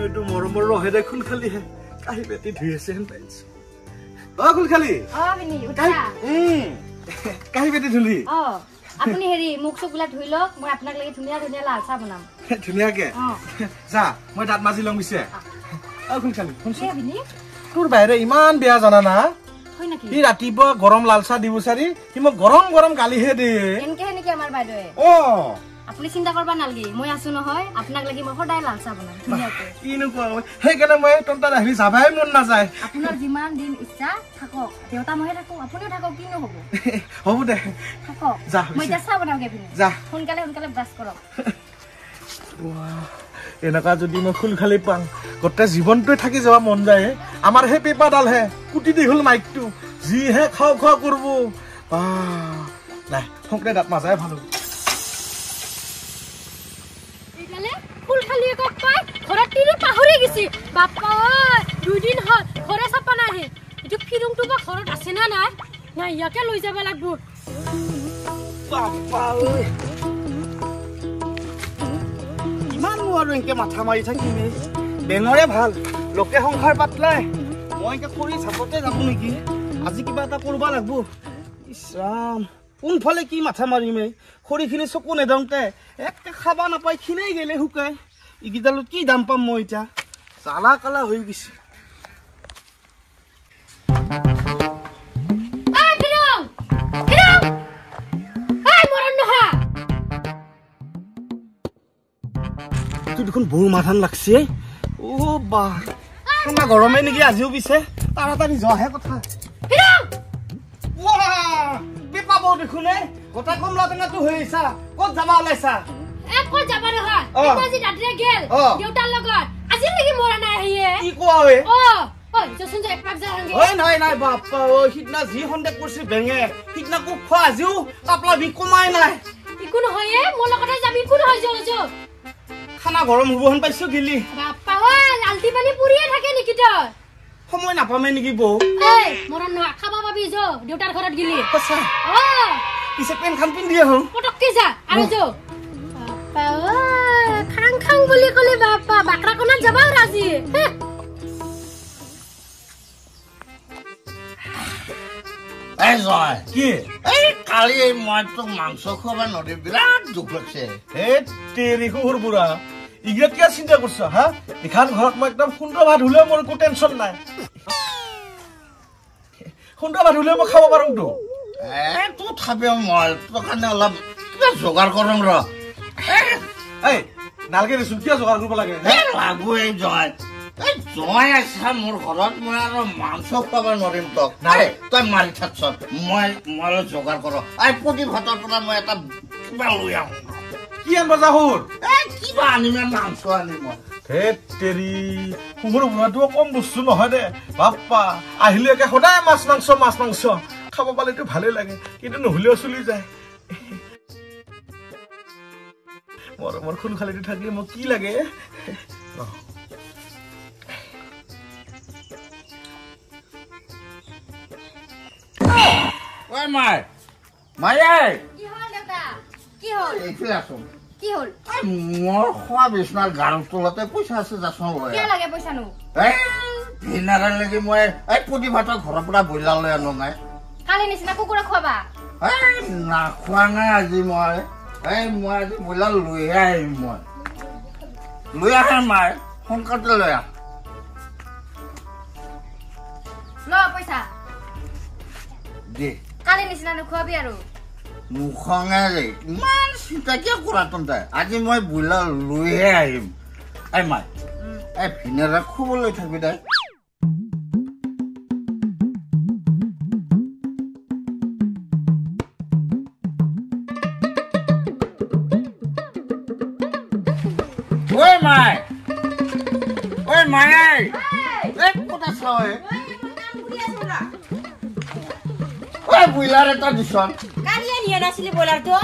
এইটো মৰমৰ ৰহে দেখোন খালিহে কাহি বেটি ধুই আছে হেন পাইছো খুল খালি কাহি বেটি ধুলি আপুনি হেৰি মুখ চুকলা ধুই লওক মই আপোনাক লাগি ধুনীয়া ধুনীয়া লাল চাহ বনাম ধুনীয়াকে যা মই দাঁত মাজি লম পিছে খুল খালি তোৰ বাহিৰে ইমান বেয়া জানা না সি ৰাতিপুৱা গৰম লাল চাহ দিব চাৰি সি মোক গৰম গৰম গালিহে দিয়ে এনেকে নেকি আমাৰ বাইদেৱে আপুনি চিন্তা কৰবা নালগি মই আছো নহয় আপোনাক লাগি মই সদায় লাল চাহ বনাম ধুনীয়াকে কিনো কোৱা সেইকাৰণে মই তন্তাত আহি যাবাই মন নাযায় আপোনাৰ যিমান দিন ইচ্ছা থাকক দেউতা মইহে থাকো আপুনিও থাকক কিনো হ'ব হ'ব দে থাকক মই এতিয়া চাহ বনাওঁগে আপুনি যা সোনকালে ব্ৰাছ কৰক এনেকা যদি মই খুল খালি পাং গোটেই জীৱনটোৱে থাকি যাব মন যায় আমাৰ সেই পেপাৰডালহে কুটি দীঘল মাইকটো যিহে খাওঁ খোৱা কৰিব নাই সোনকালে দাঁত মাজাই ভাল ফুল খালি কক পাই ঘৰত তিৰি পাহৰি গিছি বাপ্পা ঐ দুদিন হ'ল ঘৰে চাপা নাহে এটো ফিৰুংটো বা ঘৰত আছে না নাই না ইয়াকে লৈ যাব লাগব বাপ্পা ঐ ইমান আৰু এনেকে মাথা মাৰি থাকিমে বেঙৰে ভাল লোকে সংসাৰ পাতলাই মই এনেকে খৰি চাপতে যাব নেকি আজি কিবা এটা কৰিব লাগব ইছৰাম কোনফালে কি মাথা মাৰিমে খৰিখিনি চকু নেদংতে একে খাবা নাপাই খিনাই গেলে শুকাই ইগিদালত কি দাম পাম মই এতিয়া জ্বালা কালা হৈ গৈছে দেখোন বহু মাথান লাগছে বা ঠাণ্ডা গৰমে নেকি আজিও পিছে তাড়াতাড়ি যোৱাহে কথা পাব দেখোন গোটা কমলা টেঙাটো হৈ আহিছা ক'ত যাবা ওলাইছা ক'ত যাবা নহয় আজি ৰাতিৰে গেল দেউতাৰ লগত আজি লাগি মৰা নাই আহিয়ে কি কোৱা ঐ জচোন যে একপাক যা হংগে নাই বাপ্পা সিদিনা যি সন্দেহ কৰিছে বেঙে সিদিনা কোক খোৱা আজিও কাপলা বি কমাই নাই একো নহয় মোৰ লগতে যাবি একো নহয় যো খানা গৰম হ'ব হেন পাইছো গিলি বাপ্পা লালটি পানী পুৰিয়ে থাকে নেকি তই সময় নাপামে নেকি বৌ মৰণ নহয় খাবা পাবি যো দেউতাৰ ঘৰত গিলি সঁচা পিছে পেন খান পিন্ধি আহো পটককে যা আৰু যো বাপ্পা খাং বুলি কলে বাপ্পা বাকৰা কোণত যাবা ৰাজি এই জয় কি এই কালি মই তোক মাংস খোৱা নদী বিৰাট দুখ লাগছে এই তেৰি সৰু বুঢ়া ইগ্ৰেট কিয় চিন্তা কৰিছ হা ইখান ঘৰত মই একদম সুন্দৰ ভাত হ'লেও মোৰ একো টেনশ্যন নাই সুন্দৰ ভাত হ'লেও মই খাব পাৰোঁতো তথাপিও মই তোৰ কাৰণে অলপ কিবা যোগাৰ কৰিম ৰ এই নালগে দেচোন কিয় যোগাৰ কৰিব লাগে লাগু এই জয় জয় আছা মোৰ ঘৰত মই আৰু মাংস খুৱাব নোৱাৰিম তোক নাই তই মাৰি থাকছ মই অলপ যোগাৰ কৰ প্ৰতি ভাতৰ পৰা মই এটা কিবা লৈ আহোঁ কি আনবা যাহুৰ কিবা আনিমে মাংস আনিম ধেত তেৰি সৰু বুঢ়াটো কম বস্তু নহয় দে বাপ্পা আহিলে একে সদায় মাছ মাংস খাব পালেতো ভালেই লাগে কিন্তু নহ'লেও চলি যায় মৰমৰ খুন খালিটো থাকিলে মোক কি লাগে মোৰ খোৱা বিচনাৰ গাৰুৰ তলতে পইচা আছে যাচোন লাগি মই প্ৰতি ভাতৰ ঘৰৰ পৰা ব্ৰইলাৰ লৈ আনো নাই কালি নিচিনা কুকুৰা খোৱাবা নাখোৱা নাই আজি মই আজি ব্ৰইলাৰ লৈহে আহিম মই লৈ আহে মাই সোনকালে লৈ আহ পইচা দে কালি নিচিনা নোখোৱাবি আৰু মুখঙে যে ইমান চিন্তা কিয় কৰা তন্তে আজি মই ব্ৰইলাৰ লৈহে আহিম মাই ভিনেৰা খুব লৈ থাকিবি দে ব্ৰইলাৰ এটা দিছন কালিয়ে নিয়া নাছিলি ব্ৰইলাৰটো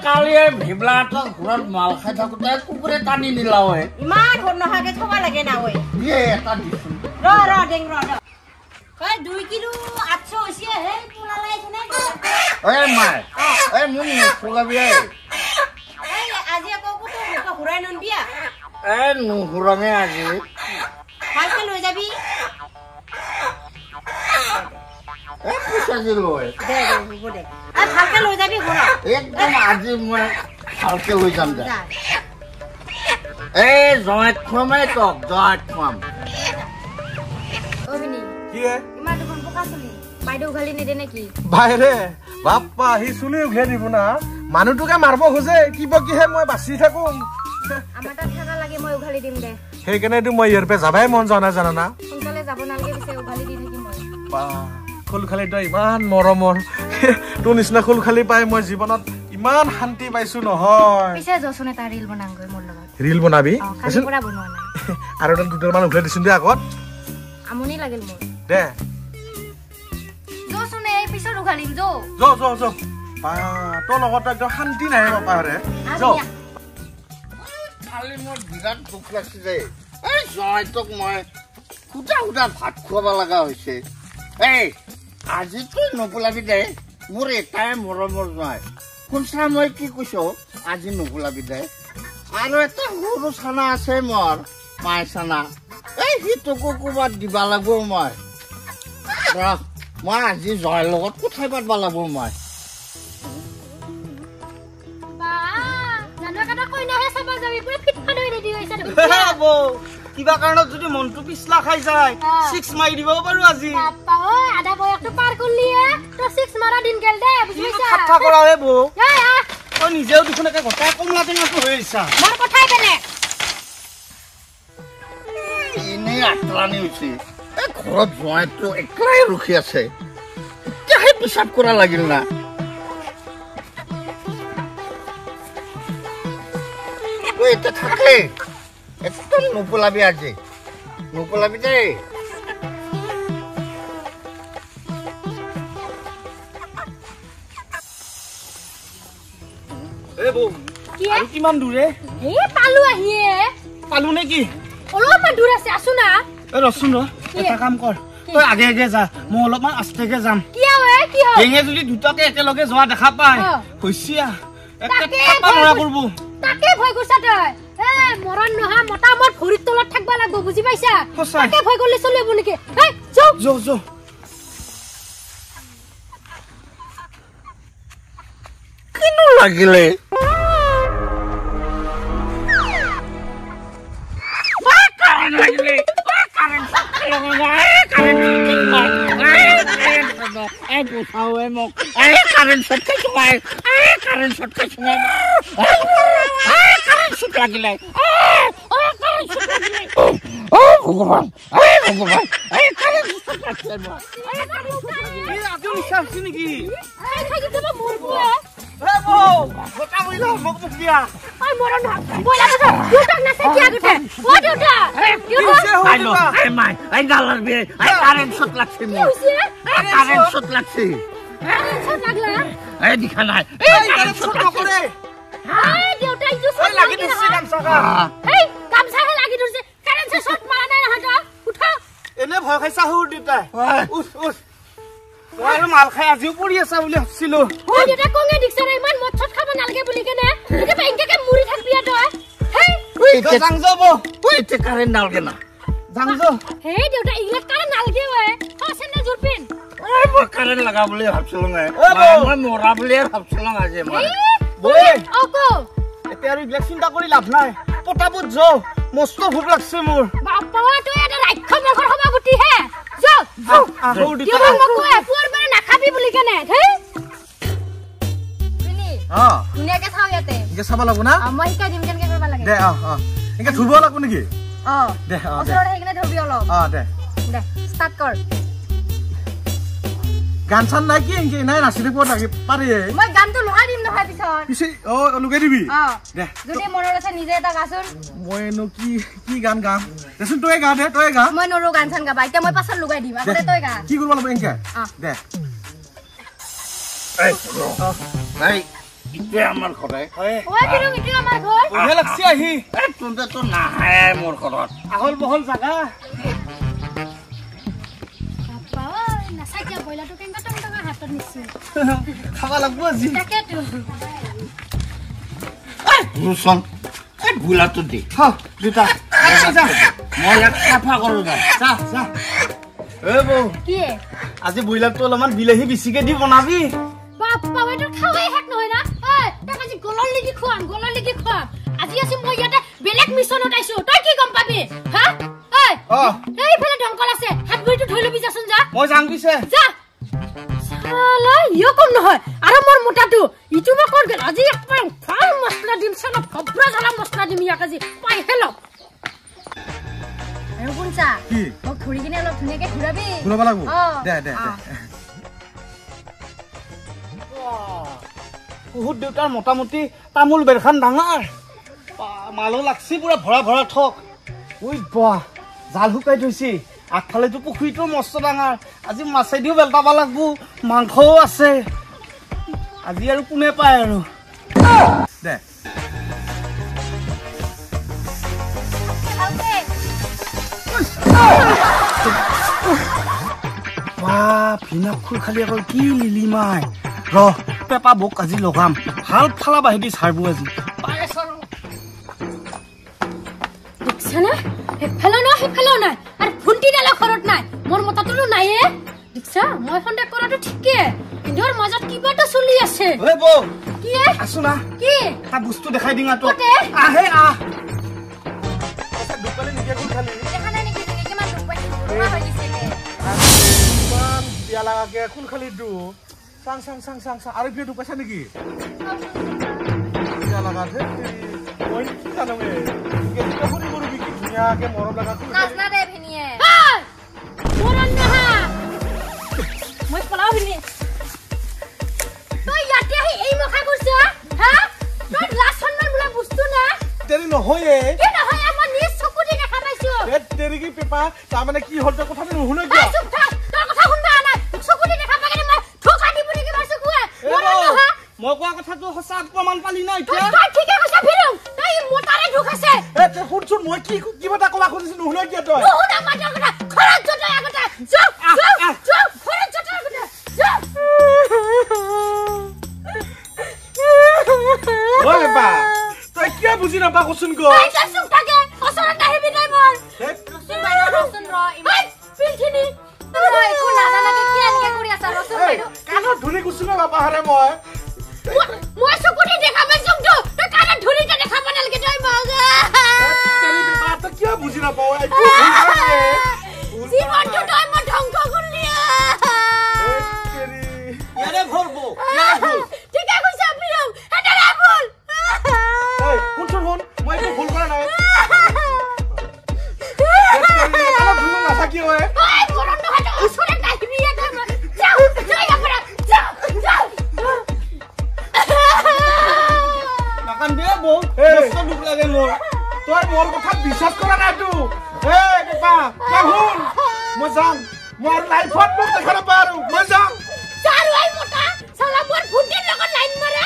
কালিয়ে ভেবলাটো ঘৰত মাল খাই থাকোতে কুকুৰে টানি নিলা ইমান ঘৰ নহাকে থব লাগে না এটা দিছন দেং 2 কিলো 800 হৈছে হে পোলা লাইছ নাই মাই মোক ফুলাবি আজি আকৌ ঘূৰাই নন বিয়া নুহুৰঙে আজি ভালকে লৈ যাবি পইচা দি লৈ দে হ'ব দে ভালকে লৈ যাবি ঘৰত একদম আজি মই ভালকে লৈ যাম দে জয়ত খুৱামেই তোক জয়ত খুৱাম অভিনী কি ইমান দেখোন বোকা চলি বাইদেউ উঘালি নিদে নেকি বাইৰে বাপ্পা সি চুলি উঘাই দিব না মানুহটোকে মাৰিব খোজে কিহে মই বাচি থাকোঁ আমাৰ তাত থাকা লাগে মই উঘালি দিম দে সেইকাৰণেতো মই ইয়াৰ পৰা যাবাই মন যোৱা নাই জানা না সোনকালে যাব নালাগে পিছে উঘালি দি থাকিম মই খোলখালি তই ইমান মৰমৰ তোৰ নিচিনা খোলখালি পাই মই জীৱনত ইমান শান্তি পাইছো নহয় পিছে জচোন এটা ৰিল বনাংগৈ মোৰ লগত ৰিল বনাবি কালিৰ পৰা বনোৱা নাই আৰু দুটামান উঘাই দিছোন দে আগত আমনি লাগিল মোৰ দে জচোন এই পিছত উঘালিম যো তোৰ লগত একদম শান্তি নাই বাপাৰে খালি মোৰ বিৰাট দুখ লাগছে যে জয়টোক মই সুধা ভাত খুৱাব লগা হৈছে আজি তই নবোলাবি দে মোৰ এটাই মৰমৰ জয় শুনছা মই কি কৈছো আজি নবোলাবি দে আৰু এটা সৰু চানা আছে মোৰ মাই চানা সিটোকো ক'ৰবাত দিবা লাগব মই আজি জয়ৰ লগত কথাই পাতিব লাগব মই কিবা কাৰণত যদি মনটো পিছলা খাই যায় 6 মাৰি দিব পাৰো আজি আধা বয়সটো পাৰ কৰিলিয়ে তো 6 মাৰা দিন গেল দে বুজিছা কথা কৰা হে বৌ তই নিজেও দেখোন একে গোটাই কমলা টেঙাটো হৈ আহিছা মোৰ কথাই বেলেগ এনেই আটলানি হৈছে ঘৰত জয়টো একলাই ৰখি আছে এতিয়াহে পিছাপ কৰা লাগিল না এটা থাকে একদম নপলাবি আজি নপলাবি দেই কিমান দূৰে পালো আহিয়ে পালো নেকি অলপমান দূৰ আছে আছো না ৰচোন এটা কাম কৰ তই আগে আগে যা মই অলপমান আস্তেকে যাম যদি দুটাকে একেলগে যোৱা দেখা পায় হৈছিয়া তাকে ভয় কৰিছা তই মৰণ নহা মতামত ভৰিৰ তলত থাকিব লাগিব বুজি পাইছা তাকে ভয় কৰিলে চলিব নেকি কিনো লাগিলে ভগৱান নেকি দেখা নাই এনে ভয় খাইছা সৰু দেউতাই মাল খাই আজিও পৰি আছা বুলি ভাবছিলো কাৰেণ্ট লগা বুলি ভাবছিলো মই মৰা বুলিয়ে ভাবছিলো আজি মই এতিয়া আৰু এইবিলাক চিন্তা কৰি লাভ নাই পটাপট যাও মস্ত ভোক লাগছে মোৰ চাব লাগব না ধুব লাগব নেকি গান চান নাই কি এনকে নাই নাচি দিব লাগে পাৰি মই গানটো লগাই দিম নহয় পিছত লগাই দিবি যদি মনত আছে নিজে এটা গাচোন মইনো কি গান গাম দেচোন তই গা দে তই গা মই নৰো গান চান গাবা এতিয়া মই পাছত লগাই দিম আগতে তই গা কি কৰিব লাগিব এনকে দে ইটোৱে আমাৰ ঘৰে লাগছে আহি তোনটো নাহে মোৰ ঘৰত আহল বহল জাগা খাবা লাগব আজি ভুলাটো দি দুটা মই ইয়াক চাফা কৰো যা বৌ কি আজি ব্ৰইলাৰটো অলপমান বিলাহী বেছিকে দি বনাবি বাপ্পা বেটা খাওয়াই হেক নহয় না তাক আজি গলৰ লাগি খুৱাম আজি আছে মই ইয়াতে বেলেগ মিছনত আইছো তই কি গম পাবি হা এইফালে ডংকল আছে হাত ভৰিটো ধৰি লবি যাচোন যা মই যাম পিছে যা সালা ইয়ো কম নহয় আৰু মোৰ মোটাটো ইটো মই কৰ গেল আজি একবাৰ ভাল মছলা দিম চালা ভব্ৰা জ্বালা মছলা দিম ইয়াক আজি পাই হেলো আৰু কোনছা কি মোক ঘূৰি কিনে অলপ ধুনীয়াকে ঘূৰাবি ঘূৰাব লাগিব দে বহুত দেউতাৰ মোটামুটি তামোল বেৰখান ডাঙৰ মালো লাগছি পুৰা ভৰা ঠক ঐ বাহ জাল শুকাই থৈছি আগফালেতো পুখুৰীটো মস্ত ডাঙৰ আজি মাছেদিও বেলটাব লাগব মাংসও আছে আজি আৰু কোনে পায় আৰু দে ভিনা খুল খালি আকৌ কি লিলিমাই পেপা বক আজি লগাম ভাল ফালা বাহিদি চাৰবো আজি দেখছানে হেফালো না হেফালো নাই আৰু ভুন্টি ডালা ঘৰত নাই মোৰ মতাটো নাইয়ে দেখছা মই সন্দেহ কৰাটো ঠিকে ইন্দৰ মাজত কিবাটা চলি আছে ঐ বৌ কি আছো না কি এটা বস্তু দেখাই দিঙা তো কতে? আহে দুকালে নিকে কোন খালি দেখা নাই নেকি ধুনীয়াকে মান দুখ পাইছো তোমাৰ হৈ গৈছে ইমান বিয়া লাগাকে কোন খালি দু চাং আৰু কি ঢুকাইছা নেকি বিয়া লাগাতে মই কি জানো কেতিয়া ফুৰি কৰিবি কি ধুনীয়াকে মৰম লগা নাচনা দে ভিনিয়ে মৰণ নহা মই পলাও ভিনি তই ইয়াতে আহি এই মখা কৰিছ হা তই লাজ সন্মান বোলা বস্তু না তেৰি নহয়ে কি নহয় মই নিজ চকু দি দেখা পাইছো তেৰি কি পেপা তাৰমানে কি হ'ল তই কথাটো নুশুনে এই কিয় চুপ থাক তোৰ কথা শুনবা নাই চকু দি দেখা পাই মই ঠোকা দিব নেকি মাৰ চকুৱে মৰণ নহা মই কোৱা কথাটো সঁচা প্ৰমাণ পালি না এতিয়া তই ঠিকে কৈছ ভিৰু তই মোটাৰে দুখ আছে তই শুনচোন মই কি কিবা এটা ক'বা খুজিছো নুশুনে কিয় তই নুশুনা মাতৰ কথা খৰচ জটাই আগতে যাও খৰচ জটাই আগতে যাও ঐ পেপা তই কিয় বুজি নাপা কচোন ক তই চুপ থাকে ওচৰত আহিবি নাই মোৰ ৰচোন বাইদেউ ৰচোন ৰ এই পিলখিনি তই একো নাজানাকে কি এনেকে কৰি আছা ৰচোন বাইদেউ কাণত ধুলি কুচুনে বাপা হাৰে মই মই চকুটি দেখা পাইছো তো তই কাণত ধৰিতে দেখা পা নালকে তই মগা তেৰি পেপা তই কিয় বুজি নাপাও জীৱনটো তই মই ধ্বংস কৰিলি ইয়াৰে ভৰ বৌ ঠিকে কৈছা প্ৰিয়ম এটাৰে ভুল শুনচোন শুন মই একো ভুল কৰা নাই নাথাকি হয় এই মৰণ নহয় ওচৰত নাহিবি একদম যাও যাও নাকান্দিয়ে বৌ মস্ত দুখ লাগে মোৰ তই মোৰ কথা বিশ্বাস কৰা নাইতো পেপা তই শুন মই যাম মই আৰু লাইফত মোক দেখা নাপাওঁ আৰু মই যাম চাৰুৱাই মোটা চালা মোৰ ভুন্টিৰ লগত লাইন মাৰে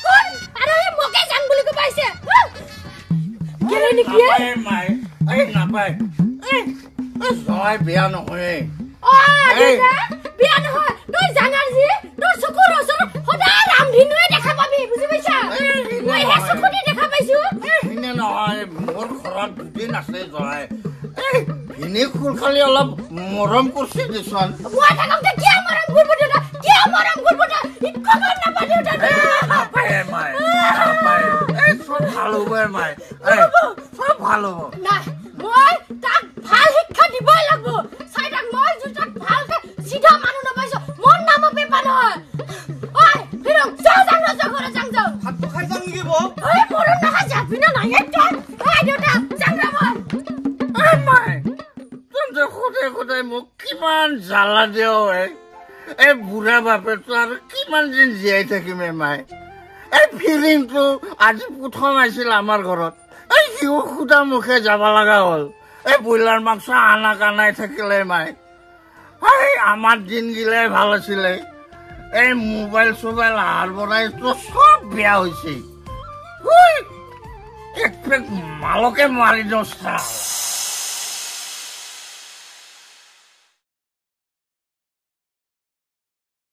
কোন আৰু এই মকে যাং বুলি কৈ পাইছে কেনে নেকি মাই নাপায় জয় বিয়া নহয় বিয়া নহয় তই জানাৰ যি তোৰ চকুৰ ওচৰত সদায় ৰামধেনুৱে দেখা পাবি বুজি পাইছা মই হে চকুটি দেখা পাইছো এনে নহয় মোৰ ঘৰত দুদিন আছে জয় ভিনি খুল খালি অলপ মৰম কৰিছে দেচোন মই থাকোঁতে কিয় মৰম কৰিব দেউতা কিয় মৰম কৰিব দেউতা খবৰ নাপায় দেউতা নাপায় মাই নাপায় চব ভাল হ'ব মাই চব ভাল হ'ব নাই মই তাক ভাল শিক্ষা দিবই লাগিব চাইডাক মই যদি ভালকে সিধা মানুহ নাপাইছো মোৰ নাম পেপা নহয় ঐ ফিৰং যাও যাও ভাতটো খাই যাম নেকি বৌ ঐ মৰণ নহয় যাবি না নাই একদম ঐ দেউতা যাং মই মাই তহঁতে সদায় মোক কিমান জ্বালা দিয় এই বুঢ়া বাপেটো আৰু কিমান দিন জীয়াই থাকিম মাই এই ফিলিংটো আজি প্ৰথম আহিছিল আমাৰ ঘৰত এই সিও সুদা মুখে যাব লগা হ'ল এই ব্ৰইলাৰ মাংস আনা কানাই থাকিলে মাই এই আমাৰ দিনগিলাই ভাল আছিলে এই মোবাইল চোবাইল আহাৰ বনাইতো চব বেয়া হৈছে এক পেক মালকে মাৰি দিওঁ